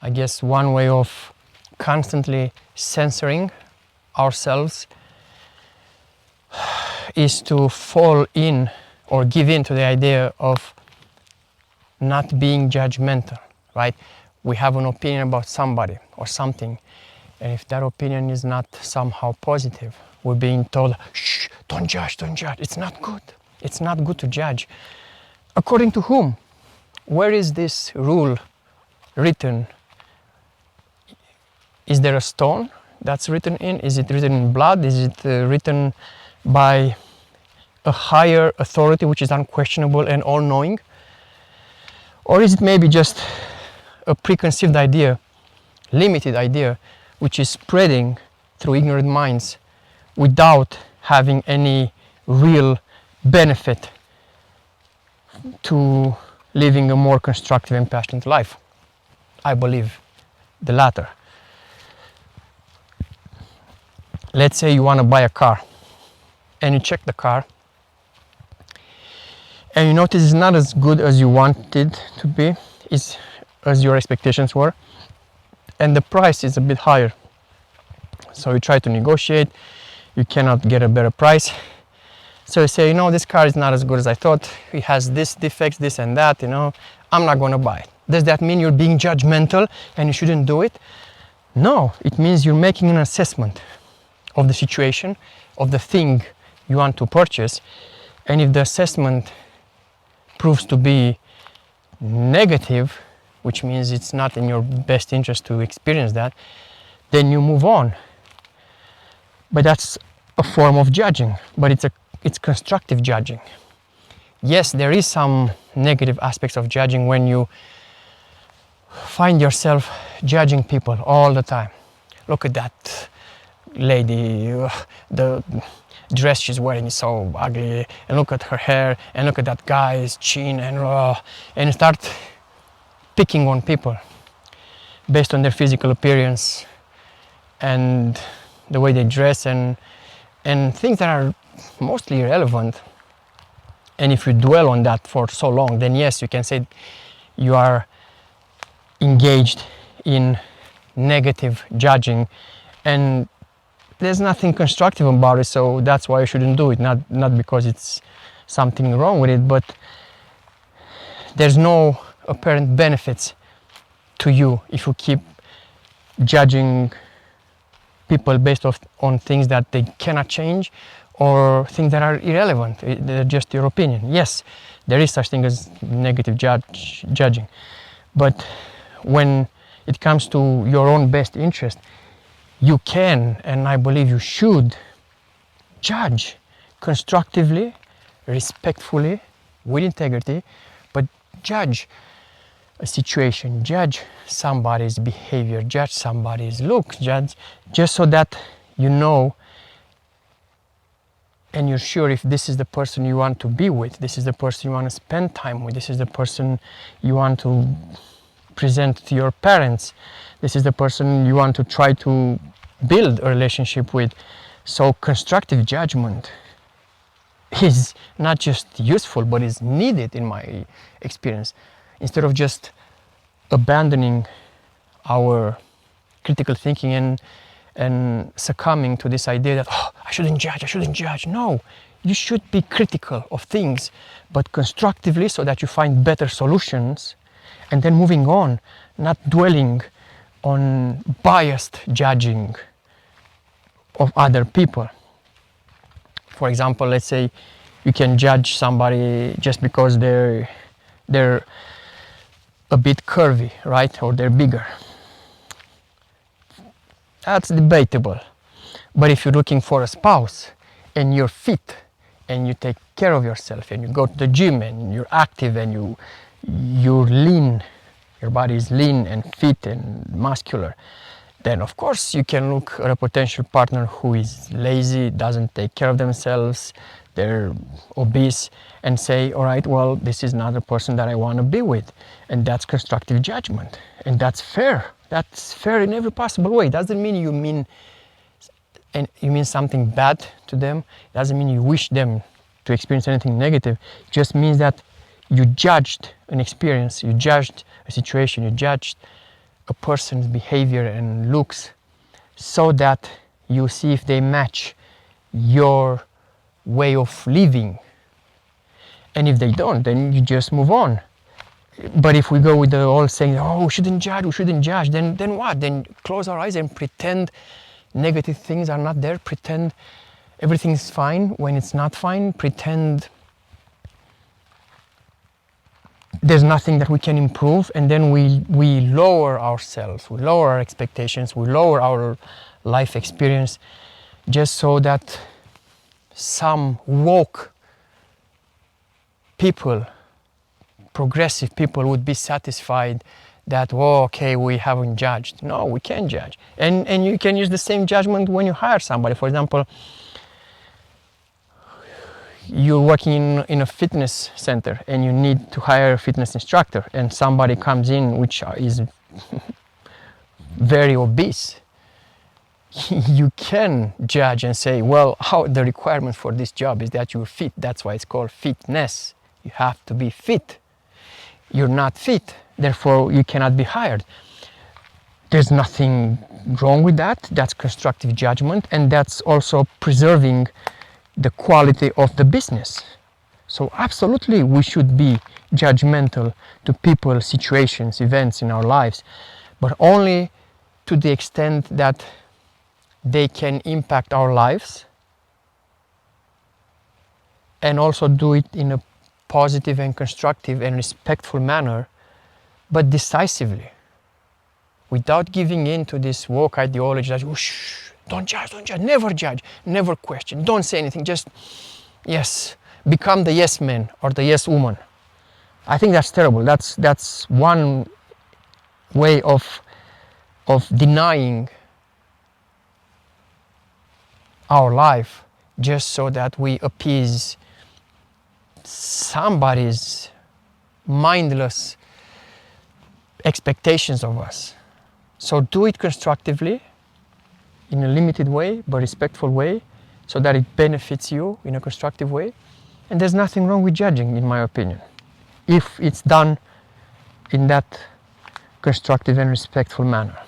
I guess one way of constantly censoring ourselves is to fall in or give in to the idea of not being judgmental, right? We have an opinion about somebody or something, and if that opinion is not somehow positive, we're being told, shh, don't judge, don't judge. It's not good. It's not good to judge. According to whom? Where is this rule written? Is there a stone that's written in? Is it written in blood? Is it written by a higher authority which is unquestionable and all-knowing? Or is it maybe just a preconceived idea, limited idea, which is spreading through ignorant minds without having any real benefit to living a more constructive and passionate life? I believe the latter. Let's say you want to buy a car and you check the car and you notice it's not as good as you want it to be, as your expectations were, and the price is a bit higher. So you try to negotiate, you cannot get a better price. So you say, you know, this car is not as good as I thought, it has this defects, this and that, you know, I'm not going to buy it. Does that mean you're being judgmental and you shouldn't do it? No, it means you're making an assessment of the situation, of the thing you want to purchase, and if the assessment proves to be negative, which means it's not in your best interest to experience that, then you move on. But that's a form of judging, but it's constructive judging. Yes, there is some negative aspects of judging when you find yourself judging people all the time. Look at that lady, the dress she's wearing is so ugly, and look at her hair, and look at that guy's chin, and you start picking on people based on their physical appearance and the way they dress and things that are mostly irrelevant. And if you dwell on that for so long, then yes, you can say you are engaged in negative judging, and there's nothing constructive about it, so that's why you shouldn't do it. Not because it's something wrong with it, but there's no apparent benefits to you if you keep judging people based on things that they cannot change or things that are irrelevant. They're just your opinion. Yes, there is such thing as negative judging, but when it comes to your own best interest, you can, and I believe you should, judge constructively, respectfully, with integrity, but judge a situation, judge somebody's behavior, judge somebody's look, judge just so that you know and you're sure if this is the person you want to be with, this is the person you want to spend time with, this is the person you want to present to your parents, this is the person you want to try to build a relationship with. So constructive judgment is not just useful, but is needed in my experience. Instead of just abandoning our critical thinking and succumbing to this idea that, oh, I shouldn't judge. No, you should be critical of things, but constructively, so that you find better solutions, and then moving on, not dwelling on biased judging of other people. For example, let's say you can judge somebody just because they're a bit curvy, right? Or they're bigger. That's debatable. But if you're looking for a spouse and you're fit and you take care of yourself and you go to the gym and you're active and you're lean, your body is lean and fit and muscular, then of course you can look at a potential partner who is lazy, doesn't take care of themselves, they're obese, and say, all right, well, this is not a person that I want to be with. And that's constructive judgment. And that's fair. That's fair in every possible way. It doesn't mean you mean something bad to them. It doesn't mean you wish them to experience anything negative. It just means that you judged an experience, you judged a situation, you judged a person's behavior and looks so that you see if they match your way of living. And if they don't, then you just move on. But if we go with the whole saying, oh, we shouldn't judge, then what? Then close our eyes and pretend negative things are not there, pretend everything's fine when it's not fine, pretend there's nothing that we can improve, and then we lower ourselves, we lower our expectations, we lower our life experience just so that some woke people, progressive people would be satisfied that, oh, okay, we haven't judged. No, we can judge. And you can use the same judgment when you hire somebody. For example, you're working in a fitness center and you need to hire a fitness instructor, and somebody comes in which is very obese. You can judge and say, well, how the requirement for this job is that you're fit. That's why it's called fitness. You have to be fit. You're not fit, therefore you cannot be hired. There's nothing wrong with that. That's constructive judgment, and that's also preserving the quality of the business. So absolutely we should be judgmental to people, situations, events in our lives, but only to the extent that they can impact our lives, and also do it in a positive and constructive and respectful manner, but decisively, without giving in to this woke ideology that, oh, shh, don't judge, never judge, never question, don't say anything, just yes, become the yes man or the yes woman. I think that's terrible. That's one way of denying our life just so that we appease somebody's mindless expectations of us. So do it constructively, in a limited way, but respectful way, so that it benefits you in a constructive way. And there's nothing wrong with judging, in my opinion, if it's done in that constructive and respectful manner.